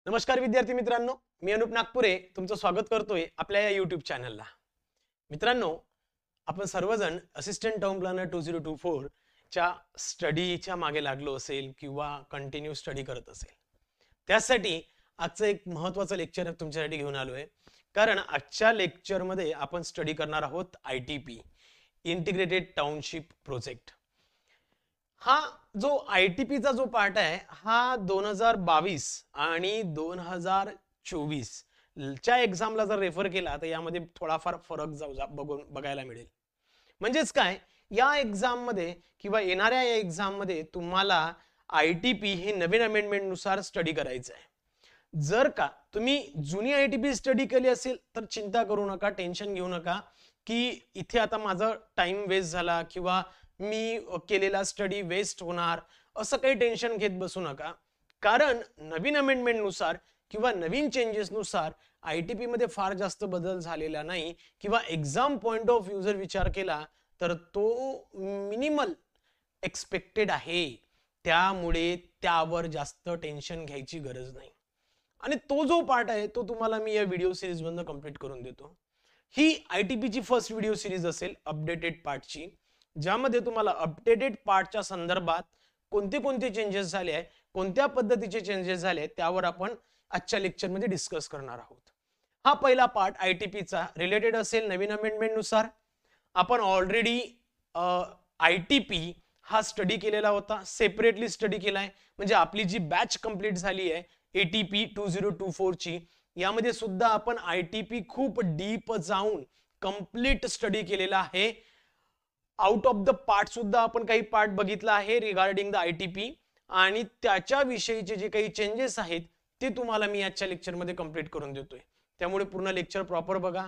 नमस्कार विद्यार्थी मित्रांनो, मी अनुप नागपुरे तुमचं स्वागत करतोय आपल्या या YouTube चॅनलला। मित्रांनो, आपण सर्वजण असिस्टंट टाउन प्लॅनर 2024 च्या स्टडीच्या मागे लागलो असेल किंवा कंटिन्यू स्टडी करत असेल। त्यासाठी आजचं एक महत्त्वाचं लेक्चर तुमच्यासाठी घेऊन आलोय। कारण आजच्या लेक्चरमध्ये आपण स्टडी करणार आहोत ITP इंटिग्रेटेड टाउनशिप प्रोजेक्ट। हा जो ITP चा जो पार्ट आहे हा 2022 आणि 2024 च्या एक्झामला जर रेफर केला तर यामध्ये थोडाफार फरक बघायला मिळेल। म्हणजेच काय, या एक्झाम मध्ये किंवा येणाऱ्या या एक्झाम मध्ये तुम्हाला ITP हे नवीन अमेंडमेंट नुसार स्टडी करायचं आहे। जर का तुम्ही जुनी ITP स्टडी केली असेल तर चिंता करू नका, टेन्शन घेऊ नका की इथे आता माझा टाइम वेस्ट झाला किंवा मी केलेला स्टडी वेस्ट होणार, असं काही टेन्शन घेत बसू नका। कारण नवीन अमेंडमेंट नुसार किंवा नवीन चेंजेस नुसार ITP मध्ये फार जास्त बदल झालेला नाही किंवा एक्झाम पॉइंट ऑफ व्ह्यू जर विचार केला तर तो मिनिमल एक्सपेक्टेड आहे। त्यामुळे त्यावर जास्त टेन्शन घ्यायची गरज नाही। आणि तो जो पार्ट आहे तो तुम्हाला मी या व्हिडिओ सिरीज मधून कंप्लीट करून देतो। ही ITP ची फर्स्ट व्हिडिओ सिरीज असेल अपडेटेड पार्टची, ज्यामध्ये तुम्हाला अपडेटेड पार्टच्या संदर्भात कोणते कोणते चेंजेस झाले आहे, कोणत्या पद्धतीचे चेंजेस झाले त्यावर आपण आजच्या लेक्चर मध्ये डिस्कस करणार आहोत। हा पहिला पार्ट ITP चा रिलेटेड असेल नवीन अमेंडमेंट नुसार। आपण ऑलरेडी ITP हा स्टडी केलेला होता, सेपरेटली स्टडी केलाय। म्हणजे आपली जी बॅच कंप्लीट झाली आहे ATP 2024 ची, यामध्ये सुद्धा आपण ITP खूप डीप जाऊन कंप्लीट स्टडी केलेला आहे। आउट ऑफ द पार्ट सुद्धा आपण काही पार्ट बघितला आहे रिगार्डिंग द ITP आणि त्याच्या विषयीचे जे काही चेंजेस आहेत ते तुम्हाला मी आजच्या लेक्चर मध्ये कंप्लीट करून देतोय। त्यामुळे पूर्ण लेक्चर प्रॉपर बघा।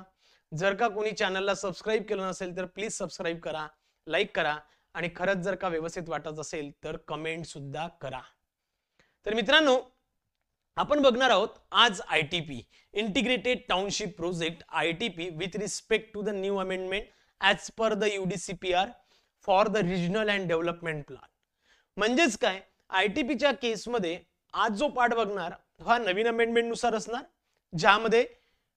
जर का कोणी चॅनलला सबस्क्राइब केलं नसेल तर प्लीज सबस्क्राइब करा, लाईक करा आणि खरंच जर का व्यवस्थित वाटत असेल तर कमेंट सुद्धा करा। तर मित्रांनो, आपण बघणार आहोत आज ITP integrated township project ITP with respect to the new amendment as per the UDCPR for the regional and development plan। म्हणजेच काय, ITP च्या केस मध्ये आज जो पार्ट बघणार हा नवीन अमेंडमेंट नुसार असणार, ज्यामध्ये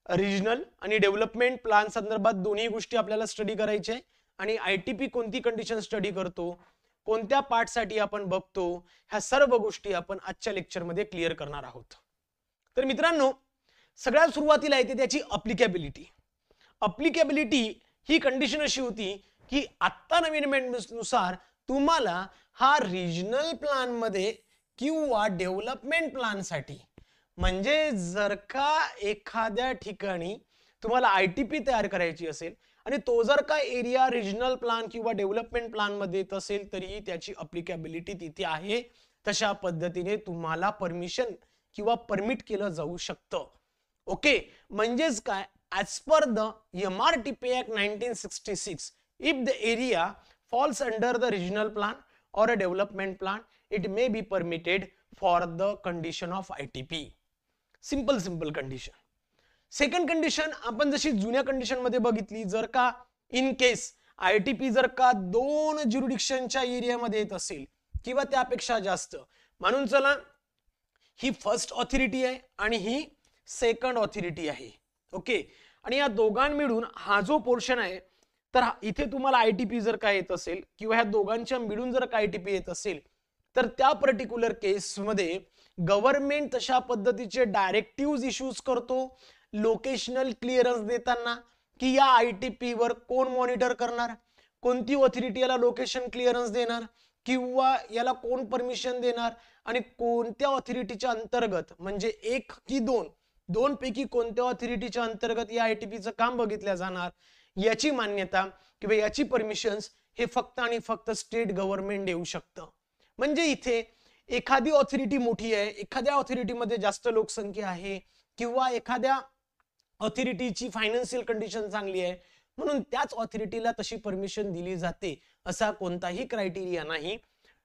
रिजनल आणि डेव्हलपमेंट प्लान संदर्भात दोन्ही गोष्टी आपल्याला स्टडी करायचे आणि ITP कोणती कंडिशन स्टडी करतो, कोणत्या पार्ट साठी आपण बघतो, ह्या सर्व गोष्टी आपण आजच्या लेक्चर मध्ये क्लिअर करणार आहोत। तर मित्रांनो, सगळ्यात सुरुवातीला येते त्याची अप्लिकेबिलिटी। अप्लिकेबिलिटी ही कंडिशन अशी होती की आता नवीन अमेंडमेंट नुसार तुम्हाला हा रिजनल प्लान मध्ये किंवा डेव्हलपमेंट प्लान साठी, म्हणजे जर का एखाद्या ठिकाणी तुम्हाला ITP तयार करायची असेल आणि तो जर का एरिया रिजनल प्लान किंवा डेव्हलपमेंट प्लान मध्ये येत असेल तरी त्याची अप्लिकेबिलिटी तिथे आहे। तशा पद्धतीने तुम्हाला परमिशन किंवा परमिट केलं जाऊ शकतं। ओके, म्हणजेच काय, as per the MRTP Act 1966, if the area falls under the regional plan or a development plan, it may be permitted for the condition of ITP। simple condition। Second condition आपण जशी जुन्या condition मध्ये बघितली, जर का in case ITP जर का 2 ज्युरिडिक्शनच्या एरियामध्ये येत असेल किंवा त्यापेक्षा जास्त, म्हणून चला ही फर्स्ट ऑथॉरिटी आहे आणि ही सेकंड ऑथॉरिटी आहे। ओके, आणि या दोघां मिळून हा जो पोर्शन आहे, तर इथे तुम्हाला ITP जर काय येत असेल किंवा ह्या दोघांच्या मिळून जर का ITP येत असेल तर त्या पर्टिक्युलर केस मध्ये गव्हर्नमेंट तशा पद्धतीचे डायरेक्टिव्ह इश्यूज करतो लोकेशनल क्लिअरन्स देताना की या ITP वर कोण मॉनिटर करणार, कोणती ऑथॉरिटी याला लोकेशन क्लिअरन्स देणार किंवा याला कोण परमिशन देणार आणि कोणत्या ऑथॉरिटीच्या अंतर्गत, म्हणजे एक की दोन पैकी कोणत्या ऑथॉरिटीच्या अंतर्गत या ITP चं काम बघितल्या जाणार, याची मान्यता किंवा याची परमिशन्स हे फक्त आणि फक्त स्टेट गव्हर्नमेंट देऊ शकतं। म्हणजे इथे एखादी ऑथॉरिटी मोठी आहे, एखाद्या ऑथॉरिटी मध्ये जास्त लोकसंख्या आहे किंवा एखाद्या ऑथॉरिटीची फायनान्शियल कंडिशन चांगली आहे म्हणून त्याच ऑथॉरिटीला तशी परमिशन दिली जाते असा कोणताही क्रायटेरिया नाही।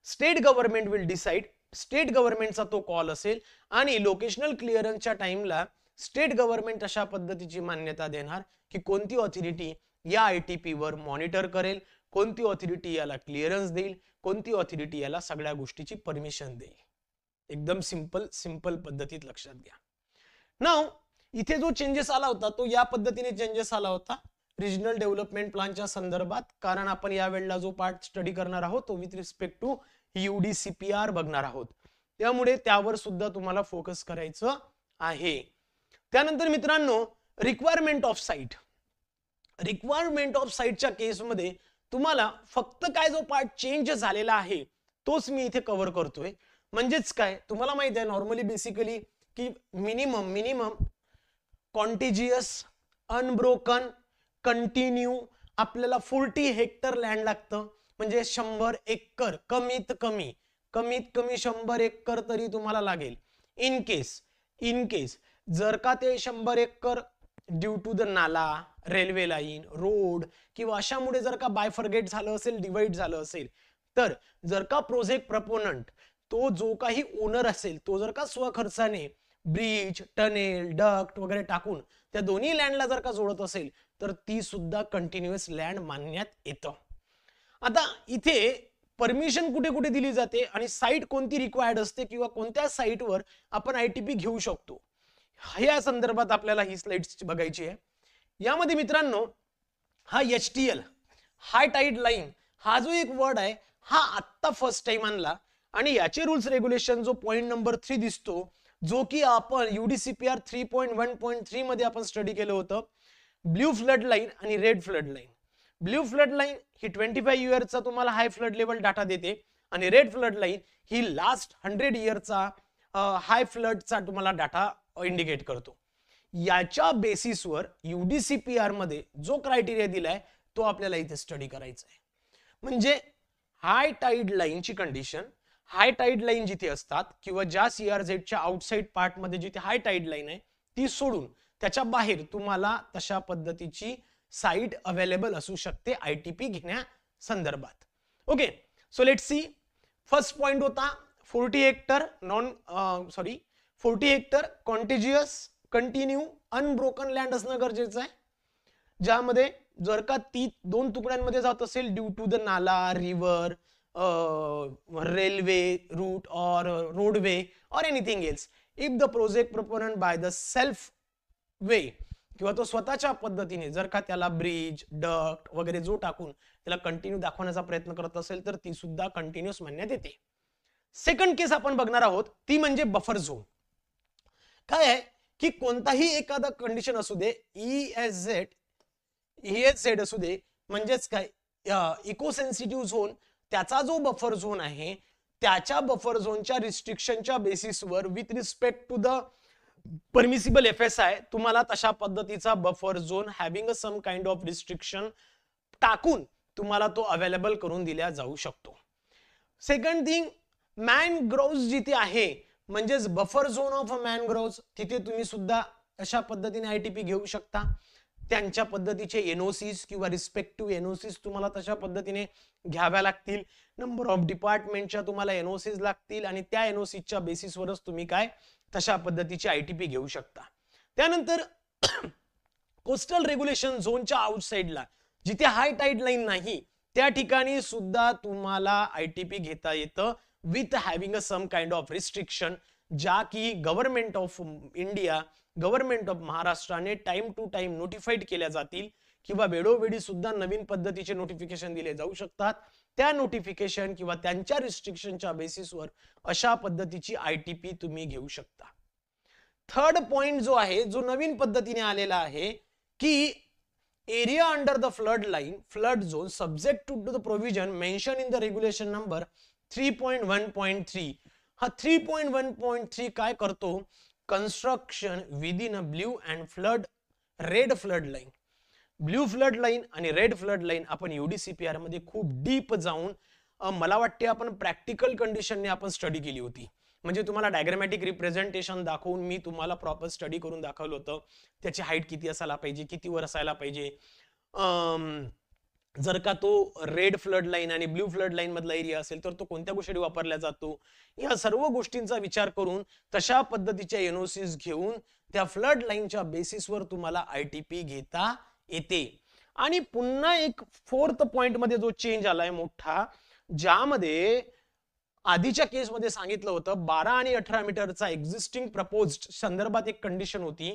State government will decide, state गव्हर्नमेंटचा तो कॉल असेल आणि लोकेशनल क्लिअरन्सच्या टाइमला स्टेट गव्हर्नमेंट अशा पद्धतीची मान्यता देणार की कोणती ऑथॉरिटी या ITP वर मॉनिटर करेल, कोणती ऑथॉरिटी याला क्लिअरन्स देईल, कोणती ऑथॉरिटी याला सगळ्या गोष्टीची परमिशन देईल। एकदम सिंपल पद्धतीत लक्षात घ्या. नाव इथे जो चेंजेस आला होता तो या पद्धतीने चेंजेस आला होता रिजनल डेव्हलपमेंट प्लॅनच्या संदर्भात, कारण आपण या वेळेला जो पार्ट स्टडी करणार आहोत तो विथ रिस्पेक्ट टू UDCPR बघणार आहोत, त्यामुळे त्यावर सुद्धा तुम्हाला फोकस करायचं आहे. त्यानंतर मित्रांनो requirement of site. Requirement of साइटच्या केसमध्ये तुम्हाला फक्त काय जो पार्ट चेंज झालेला आहे तोच मी इथे कव्हर करतोय. म्हणजेच काय तुम्हाला माहित आहे नॉर्मली बेसिकली की मिनिमम कॉन्टिजियस अनब्रोकन कंटिन्यू आपल्याला 40 हेक्टर लँड लागतं, म्हणजे 100 एकर कमीत कमी 100 एकर तरी तुम्हाला लागेल. इन केस जर का ते 100 एकर ड्यू टू द नाला, रेल्वे लाईन, रोड किंवा अशामुळे जर का बायफर्गेट झालं असेल, डिवाइड झालं असेल, तर जर का प्रोजेक्ट प्रपोनंट तो जो काही ओनर असेल तो जर का स्वखर्चाने ब्रिज, टनेल, डक्ट वगैरे टाकून त्या दोन्ही लँडला जर का जोडत असेल तर ती सुद्धा कंटिन्युअस लँड मानण्यात येतं. आता इथे परमिशन कुठे कुठे दिली जाते आणि साईट कोणती रिक्वायर्ड असते किंवा कोणत्या साईटवर आपण ITP घेऊ शकतो या संदर्भात आपल्याला ही स्लाइड्स बघायची आहे. यामध्ये मित्रांनो हा HTL हाय टाइड लाईन हा जो एक वर्ड आहे हा आत्ता फर्स्ट टाइम आणला आणि याचे रूल्स रेग्युलेशन जो पॉइंट नंबर 3 दिसतो जो की आपण UDCPR 3.1.3 मध्ये आपण स्टडी केलं होतं, ब्ल्यू फ्लड लाईन आणि red flood line. Blue flood line ही 25 इयरचा तुम्हाला हाय फ्लड लेवल डाटा देते आणि रेड फ्लड लाईन ही लास्ट 100 इयरचा हाय फ्लडचा तुम्हाला डाटा इंडिकेट करतो. याच्या बेसिसवर UDCPR मध्ये जो क्रायटेरिया दिलाय तो आपल्याला इथे स्टडी करायचा आहे. म्हणजे हाय टाइड लाईनची कंडिशन, हाय टाइड लाईन जिथे असतात किंवा ज्या CRZच्या आउटसाइड पार्ट मध्ये जिथे हाय टाइड लाईन आहे ती सोडून त्याच्या बाहेर तुम्हाला तशा पद्धतीची साइट अवेलेबल असू शकते ITP घेण्या संदर्भात. Okay, so let's see. First point होता 40 hectare 40 hectare contiguous continue unbroken land असणं गरजेचं आहे, ज्यामध्ये जर का ती 2 तुकड्यांमध्ये जात असेल ड्यू टू द नाला, रिव्हर, रेल्वे रूट और रोडवे और anything else, if the project proponent by the self way किंवा तो स्वतःच्या पद्धतीने जर का त्याला ब्रिज, डक्ट वगैरे जो टाकून त्याला कंटिन्यू दाखवण्याचा प्रयत्न करत असेल तर ती सुद्धा कंटिन्यूअस मानण्यात येते. सेकंड केस आपण बघणार आहोत ती म्हणजे बफर झोन. काय आहे की कोणताही एखादा कंडिशन असू दे, ESZ असू दे, म्हणजेच काय इको सेन्सिटिव्ह झोन, त्याचा जो बफर झोन आहे त्याच्या बफर झोनच्या रिस्ट्रिक्शनच्या बेसिसवर with respect to the permissible FSI तुम्हाला तशा पद्धतीचा buffer zone having some kind of restriction टाकून तुम्हाला तो अवेलेबल करून दिला जाऊ शकतो. सेकंड थिंग, मॅनग्रोव्ज जिथे आहे म्हणजेच बफर झोन ऑफ मॅनग्रोव्ज, तिथे तुम्ही सुद्धा अशा पद्धतीने ITP घेऊ शकता. त्यांच्या पद्धतीचे NOCs किंवा रिस्पेक्टिव्ह NOCs तुम्हाला तशा पद्धतीने घ्याव्या लागतील. नंबर ऑफ डिपार्टमेंटच्या तुम्हाला NOCs लागतील आणि त्या NOCच्या बेसिसवरच तुम्ही काय तशा पद्धतीचे ITP घेऊ शकता. त्यानंतर कोस्टल रेग्युलेशन झोनच्या आउटसाइडला जिथे हाय टाइड लाईन नाही त्या ठिकाणी सुद्धा तुम्हाला ITP घेता येतं with having a some kind of restriction, ज्या की government of India, government of महाराष्ट्राने टाइम टू टाइम नोटिफाईड केल्या जातील किंवा वेळोवेळी सुद्धा नवीन पद्धतीचे नोटिफिकेशन दिले जाऊ शकतात. त्या नोटिफिकेशन किंवा त्यांच्या रिस्ट्रिक्शनच्या बेसिसवर अशा पद्धतीची ITP तुम्ही घेऊ शकता. थर्ड पॉइंट जो आहे जो नवीन पद्धतीने आलेला आहे की area under the flood line, flood zone subject to the provision mention in the regulation number 3.1.3. हा 3.1.3 काय करतो, construction within a blue and flood red flood line. Blue flood line आणि रेड फ्लड लाईन आपण UDCPR मध्ये खूप deep जाऊन मला वाटते आपण प्रॅक्टिकल कंडिशनने आपण स्टडी केली होती. म्हणजे तुम्हाला डायग्रामॅटिक रिप्रेझेंटेशन दाखवून मी तुम्हाला प्रॉपर स्टडी करून दाखवलं होतं. त्याची हाईट किती असायला पाहिजे, किती वर असायला पाहिजे, जर का तो रेड फ्लड लाईन आणि ब्ल्यू फ्लड लाईन मधला एरिया असेल तर तो कोणत्या गोष्टी वापरला जातो, या सर्व गोष्टींचा विचार करून तशा पद्धतीच्या NOCs घेऊन त्या फ्लड लाईनच्या बेसिसवर तुम्हाला ITP घेता येते. आणि पुन्हा एक फोर्थ पॉइंट मध्ये जो चेंज आलाय मोठा, ज्यामध्ये आधीच्या केसमध्ये सांगितलं होतं 12 आणि 18 मीटरचा एक्झिस्टिंग प्रपोज्ड संदर्भात एक कंडिशन होती,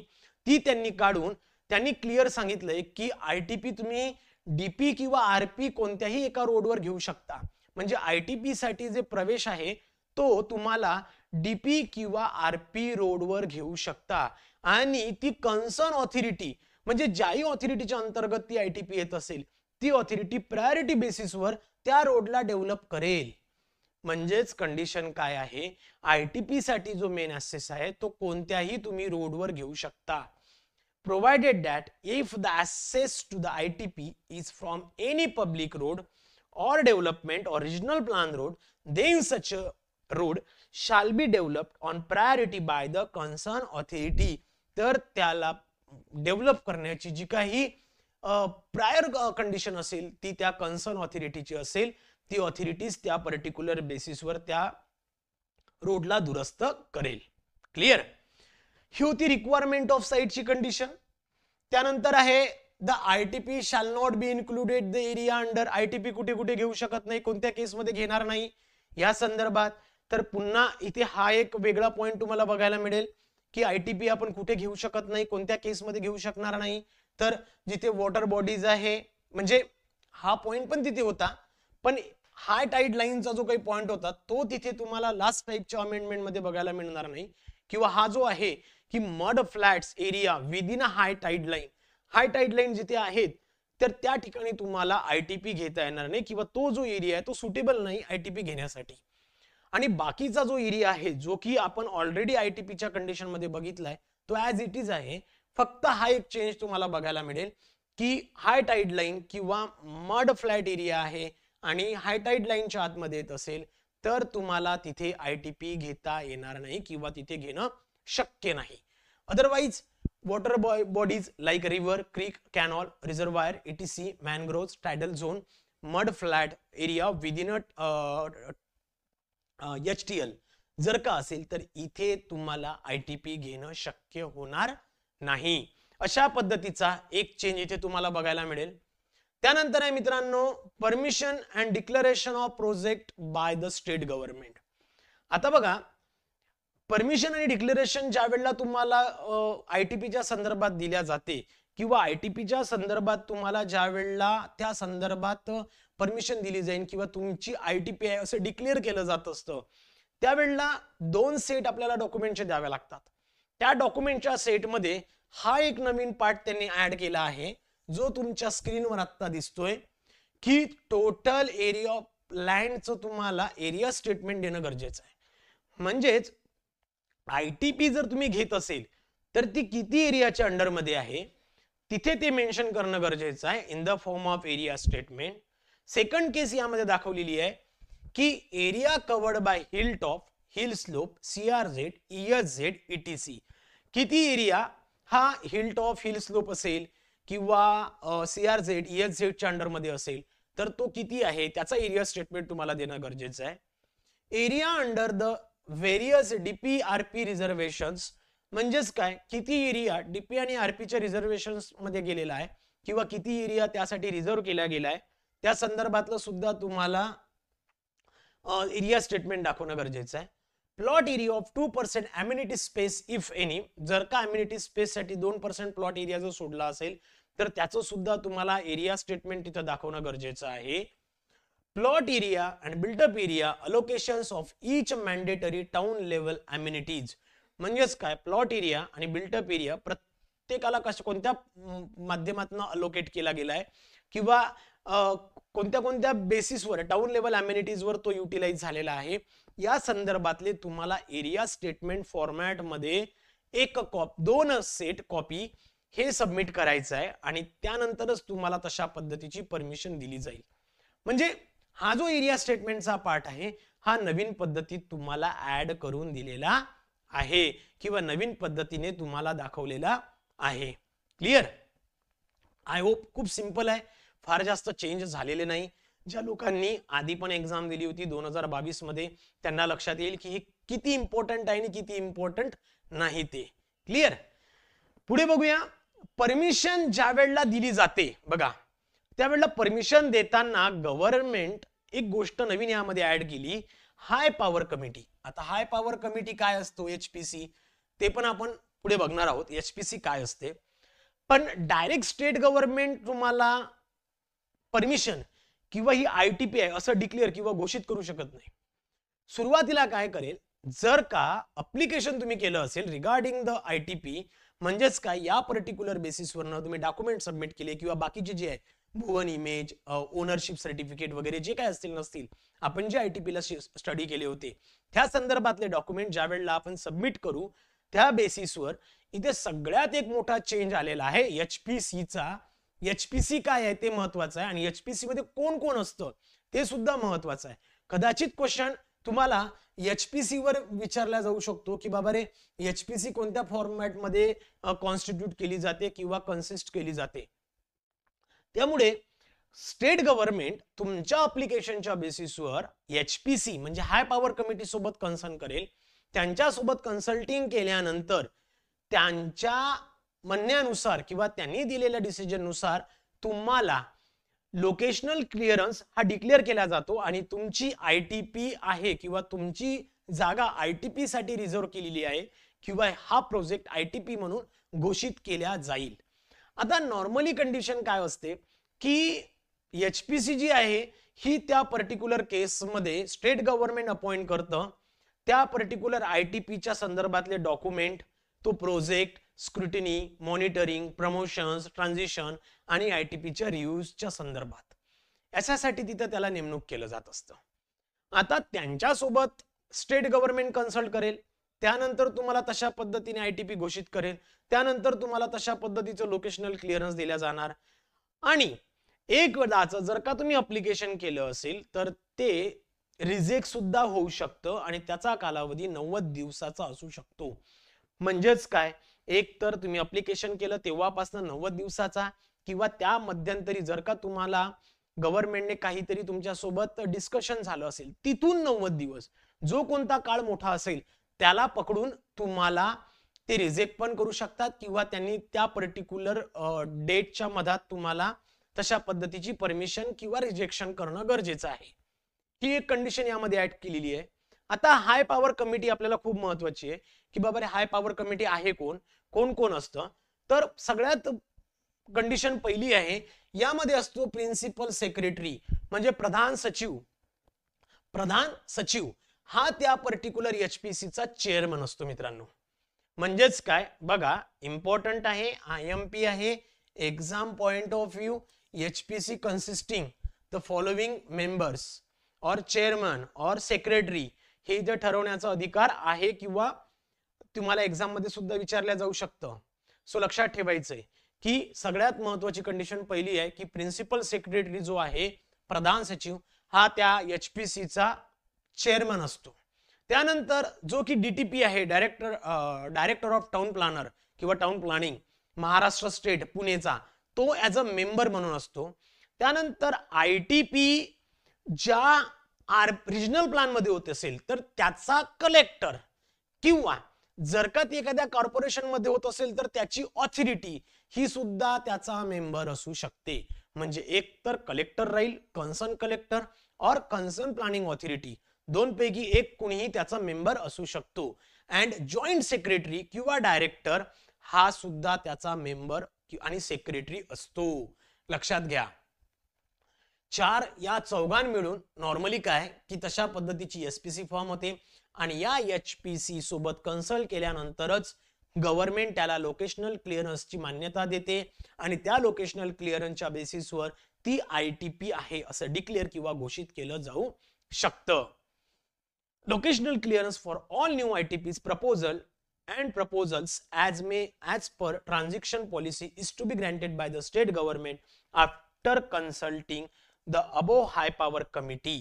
ती त्यांनी काढून त्यांनी क्लिअर सांगितलंय की आयटीपी तुम्ही डीपी किंवा आरपी कोणत्याही एका रोडवर घेऊ शकता. म्हणजे आयटीपी साठी जे प्रवेश आहे तो तुम्हाला डीपी किंवा आरपी रोडवर घेऊ शकता आणि ती कन्सर्न ऑथॉरिटी म्हणजे ज्याही ऑथॉरिटीच्या अंतर्गत ती आयटीपी येत असेल ती ऑथॉरिटी प्रायोरिटी बेसिसवर त्या रोडला डेव्हलप करेल. म्हणजेच कंडिशन काय आहे, आयटीपी साठी जो मेन ऍक्सेस आहे तो कोणत्याही तुम्ही रोडवर घेऊ शकता, provided that if the access to the ITP is from any public road or development or regional plan road, then such a road shall be developed on priority by the concerned authority. तर त्याला develop करण्याची जी काही prior condition असेल ती त्या concern ऑथॉरिटीची असेल, ती authorities त्या पर्टिक्युलर बेसिसवर त्या रोडला दुरुस्त करेल. क्लिअर? ही होती रिक्वायरमेंट ऑफ साइटची कंडिशन. त्यानंतर आहे the ITP shall not be included the area under. ITP कुठे कुठे घेऊ शकत नाही, कोणत्या केसमध्ये घेणार नाही या संदर्भात. तर पुन्हा इथे हा एक वेगळा पॉइंट तुम्हाला बघायला मिळेल की आयटीपी आपण कुठे घेऊ शकत नाही, कोणत्या केसमध्ये घेऊ शकणार नाही. तर जिथे वॉटर बॉडीज आहे, म्हणजे हा पॉइंट पण तिथे होता, पण हाय टाईड लाईनचा जो काही पॉइंट होता तो तिथे तुम्हाला लास्ट टाईपच्या अमेंडमेंट मध्ये बघायला मिळणार नाही. किंवा हा जो आहे की मड फ्लॅट्स एरिया विदिन अ हाय टाईड लाईन जिथे आहेत तर त्या ठिकाणी तुम्हाला आयटीपी घेता येणार नाही किंवा तो जो एरिया आहे तो सुटेबल नाही आयटीपी घेण्यासाठी. आणि बाकीचा जो एरिया आहे जो की आपण ऑलरेडी आयटीपीच्या कंडिशन मध्ये बघितलाय तो ऍज इट इज आहे. फक्त हा एक चेंज तुम्हाला बघायला मिळेल की हाय टाईड लाईन किंवा मड फ्लॅट एरिया आहे आणि हाय टाईड लाईनच्या आतमध्ये येत असेल तर तुम्हाला तिथे आयटीपी घेता येणार नाही किंवा तिथे घेणं शक्य नाही. Otherwise water bodies like river, creek, canal, reservoir, ETC, mangrove, tidal zone, mud flat area within HTL जर का असेल तर इथे तुम्हाला आयटीपी घेणं शक्य होणार नाही. अशा पद्धतीचा एक चेंज इथे तुम्हाला बघायला मिळेल. त्यानंतर आहे मित्रांनो permission and declaration of project by the state government. आता बघा, परमिशन आणि डिक्लेरेशन ज्या वेळेला तुम्हाला आयटीपीच्या संदर्भात दिल्या जाते किंवा आयटीपीच्या संदर्भात तुम्हाला ज्या वेळेला त्या संदर्भात परमिशन दिली जाईल किंवा तुमची आयटीपी आहे असं डिक्लेअर केलं जात असतं, त्यावेळेला 2 सेट आपल्याला डॉक्युमेंटचे द्यावे लागतात. त्या डॉक्युमेंटच्या सेटमध्ये हा एक नवीन पार्ट त्यांनी ऍड केला आहे जो तुमच्या स्क्रीनवर आता दिसतोय की टोटल एरिया ऑफ लँडचं तुम्हाला एरिया स्टेटमेंट देणं गरजेचं आहे. म्हणजेच आयटीपी जर तुम्ही घेत असेल तर ती किती एरियाच्या अंडर मध्ये आहे तिथे ते मेन्शन करणं गरजेचं आहे in the form of area statement. Second case यामध्ये दाखवलेली आहे की area covered by hill top, hill slope, CRZ, ESZ, ETC. किती एरिया हा हिल टॉप, हिल स्लोप असेल किंवा CRZ, ESZ च्या अंडर मध्ये असेल तर तो किती आहे त्याचा एरिया स्टेटमेंट तुम्हाला देणं गरजेचं आहे. Area under the various DP RP reservations म्हणजेच काय, किती एरिया डीपी आणि आरपीच्या रिझर्वेशन्स मध्ये गेलेला आहे किंवा किती एरिया त्यासाठी रिझर्व केला गेलाय त्या संदर्भातलं सुद्धा तुम्हाला एरिया स्टेटमेंट दाखवणं गरजेचं आहे. Plot area of 2% immunity space if any. जर का अम्युनिटी स्पेस साठी 2% प्लॉट एरिया जर सोडला असेल तर त्याचं सुद्धा तुम्हाला एरिया स्टेटमेंट तिथं दाखवणं गरजेचं आहे. Plot area and built up area allocations of each mandatory town level amenities. म्हणजेच काय, प्लॉट एरिया आणि बिल्टअप एरिया प्रत्येकाला कोणत्या माध्यमातून अलोकेट केला गेलाय किंवा कोणत्या कोणत्या बेसिसवर टाउन लेवल अम्युनिटीजवर तो युटिलाइज झालेला आहे या संदर्भातले तुम्हाला एरिया स्टेटमेंट फॉर्मॅट मध्ये 2 सेट कॉपी हे सबमिट करायचं आहे आणि त्यानंतरच तुम्हाला तशा पद्धतीची परमिशन दिली जाईल. म्हणजे हा जो एरिया स्टेटमेंटचा पार्ट आहे हा नवीन पद्धतीत तुम्हाला ऍड करून दिलेला आहे किंवा नवीन पद्धतीने तुम्हाला दाखवलेला आहे. क्लिअर? आय होप खूप सिंपल आहे, फार जास्त चेंज झालेले नाही. ज्या लोकांनी आधी पण एक्झाम दिली होती 2022 मध्ये त्यांना लक्षात येईल की हे किती इम्पॉर्टंट आहे आणि किती इम्पॉर्टंट नाही ते. क्लिअर? पुढे बघूया. परमिशन ज्या वेळेला दिली जाते बघा, त्यावेळेला परमिशन देताना गव्हर्नमेंट एक गोष्ट नवीन यामध्ये ऍड केली. High power committee. आता हाय पॉवर कमिटी काय असतो, एचपीसी, ते पण आपण पुढे बघणार आहोत एचपीसी काय असते. पण डायरेक्ट स्टेट गव्हर्नमेंट तुम्हाला परमिशन किंवा ही आयटीपी आहे असं डिक्लेअर किंवा घोषित करू शकत नाही. सुरुवातीला काय करेल, जर का अप्लिकेशन तुम्ही केलं असेल रिगार्डिंग द आयटीपी, म्हणजेच काय, या पर्टिक्युलर बेसिसवरनं तुम्ही डॉक्युमेंट सबमिट केले किंवा बाकीचे जे आहे भुवन इमेज, ओनरशिप सर्टिफिकेट वगैरे जे काय असतील नसतील, आपण जे आयटीपीला स्टडी केले होते त्या संदर्भातले डॉक्युमेंट ज्या वेळेला आपण सबमिट करू, त्या बेसिसवर इथे सगळ्यात एक मोठा चेंज आलेला आहे एचपीसीचा. एचपीसी काय आहे ते महत्वाचं आहे आणि एचपीसी मध्ये कोण कोण असतं ते सुद्धा महत्वाचं आहे. कदाचित क्वेश्चन तुम्हाला एचपीसी वर विचारला जाऊ शकतो की बाबा रे, एचपीसी कोणत्या फॉर्मॅट मध्ये कॉन्स्टिट्यूट केली जाते किंवा कन्सिस्ट केली जाते. त्यामुळे स्टेट गव्हर्नमेंट तुमच्या अप्लिकेशनच्या बेसिसवर एचपीसी म्हणजे हाय पॉवर कमिटी सोबत कन्सल्ट करेल. त्यांच्यासोबत कन्सल्टिंग केल्यानंतर त्यांच्या म्हणण्यानुसार किंवा त्यांनी दिलेल्या डिसिजन नुसार तुम्हाला लोकेशनल क्लिअरन्स हा डिक्लेअर केला जातो आणि तुमची आयटीपी आहे किंवा तुमची जागा आयटीपी साठी रिझर्व केलेली आहे किंवा हा प्रोजेक्ट आयटीपी म्हणून घोषित केला जाईल. आता नॉर्मली कंडिशन काय असते की एचपीसी जी आहे ही त्या पर्टिक्युलर केसमध्ये स्टेट गव्हर्नमेंट अपॉइंट करतं. त्या पर्टिक्युलर आयटीपीच्या संदर्भातले डॉक्युमेंट, तो project, scrutiny, monitoring, promotions, transition आणि आयटीपीच्या रिव्ह्यूजच्या संदर्भात याच्यासाठी तिथं त्याला नेमणूक केलं जात असतं. आता त्यांच्यासोबत स्टेट गव्हर्नमेंट कन्सल्ट करेल, त्यानंतर तुम्हाला तशा पद्धतीने आयटीपी घोषित करेल, त्यानंतर तुम्हाला तशा पद्धतीचं लोकेशनल क्लिअरन्स दिल्या जाणार. आणि एक वेळाचं जर का तुम्ही अप्लिकेशन केलं असेल तर ते रिजेक्ट सुद्धा होऊ शकतं आणि त्याचा कालावधी 90 दिवसाचा असू शकतो. म्हणजेच काय, एक तर तुम्ही अप्लिकेशन केलं तेव्हापासून 90 दिवसाचा किंवा त्या मध्यंतरी जर का तुम्हाला गव्हर्नमेंटने काहीतरी तुमच्या सोबत डिस्कशन झालं असेल तिथून 90 दिवस, जो कोणता काळ मोठा असेल त्याला पकडून तुम्हाला ते रिजेक्ट पण करू शकतात किंवा त्यांनी त्या पर्टिक्युलर डेटच्या मधात तुम्हाला तशा पद्धतीची परमिशन किंवा रिजेक्शन करणं गरजेचं आहे. ही एक कंडिशन यामध्ये ऍड केलेली आहे. आता हाय पॉवर कमिटी आपल्याला खूप महत्वाची आहे की बाबा रे, हाय पॉवर कमिटी आहे कोण, कोण कोण असतं. तर सगळ्यात कंडिशन पहिली आहे, यामध्ये असतो प्रिन्सिपल सेक्रेटरी म्हणजे प्रधान सचिव. प्रधान सचिव हा त्या पर्टिक्युलर एचपीसीचा चेअरमन असतो मित्रांनो. म्हणजेच काय बघा, इम्पॉर्टंट आहे, आयएमपी आहे, exam point of view, HPC consisting the following members और चेअरमन और सेक्रेटरी हे इथे ठरवण्याचा अधिकार आहे किंवा तुम्हाला एक्झाम मध्ये सुद्धा विचारल्या जाऊ शकतं. सो लक्षात ठेवायचंय की सगळ्यात महत्वाची कंडिशन पहिली आहे की प्रिन्सिपल सेक्रेटरी जो आहे, प्रधान सचिव, हा त्या एचपीसीचा चेअरमन असतो. त्यानंतर जो की डीटीपी आहे, डायरेक्टर ऑफ टाउन प्लॅनर किंवा टाउन प्लॅनिंग, महाराष्ट्र स्टेट पुणेचा, तो ऍज अ मेंबर म्हणून असतो. त्यानंतर आयटीपी ज्या रिजनल प्लॅन मध्ये होत असेल तर त्याचा कलेक्टर किंवा जर का ती एखाद्या कॉर्पोरेशन मध्ये होत असेल तर त्याची ऑथॉरिटी ही सुद्धा त्याचा मेंबर असू शकते. म्हणजे एक तर कलेक्टर राहील, कन्सर्न कलेक्टर और कन्सर्न प्लॅनिंग ऑथॉरिटी, दोन पैकी एक कुणीही त्याचा मेंबर असू शकतो. अँड जॉईंट सेक्रेटरी किंवा डायरेक्टर हा सुद्धा त्याचा मेंबर आणि सेक्रेटरी असतो. लक्षात घ्या, चार या चौघां मिळून नॉर्मली काय की तशा पद्धतीची एसपीसी फॉर्म होते आणि या एचपीसी सोबत कन्सल्ट केल्यानंतरच गव्हर्नमेंट त्याला लोकेशनल क्लिअरन्सची मान्यता देते आणि त्या लोकेशनल क्लिअरन्सच्या बेसिसवर ती आयटीपी आहे असं डिक्लेअर किंवा घोषित केलं जाऊ शकतं. Locational clearance for all new ITPs proposal and proposals as per transition policy is to be granted by the state government after consulting the above high power committee.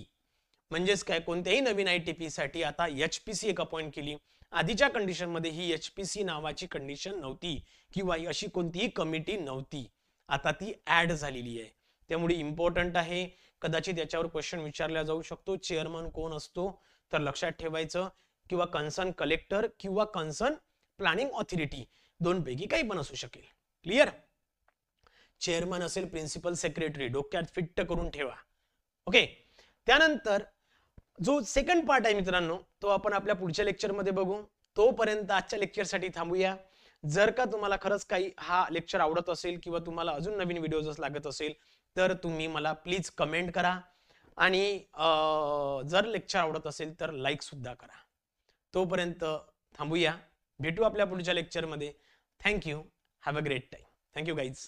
म्हणजेच काय, कोणत्याही नवीन आयटीपी साठी आता एचपीसी एक अपॉइंट केली. आधीच्या कंडिशन मध्ये ही HPC नावाची कंडिशन नव्हती किंवा अशी कोणतीही कमिटी नव्हती, आता ती ऍड झालेली आहे. त्यामुळे इम्पॉर्टंट आहे, कदाचित याच्यावर क्वेश्चन विचारला जाऊ शकतो. चेअरमन कोण असतो तर लक्षात ठेवायचं, किंवा कन्सर्न कलेक्टर किंवा कन्सर्न प्लॅनिंग ऑथॉरिटी, दोन पैकी काही पण असू शकेल. क्लिअर? चेअरमन असेल प्रिन्सिपल सेक्रेटरी, डोक्यात फिट्ट करून ठेवा. ओके. त्यानंतर जो सेकंड पार्ट आहे मित्रांनो, तो आपण आपल्या पुढच्या लेक्चरमध्ये बघू. तोपर्यंत आजच्या लेक्चरसाठी थांबूया. जर का तुम्हाला खरंच काही हा लेक्चर आवडत असेल किंवा तुम्हाला अजून नवीन व्हिडिओज लागत असेल तर तुम्ही मला प्लीज कमेंट करा आणि जर लेक्चर आवडत असेल तर लाईक सुद्धा करा. तोपर्यंत थांबूया. भेटू आपल्या पुढच्या लेक्चरमध्ये. Thank you. Have a great time. Thank you guys.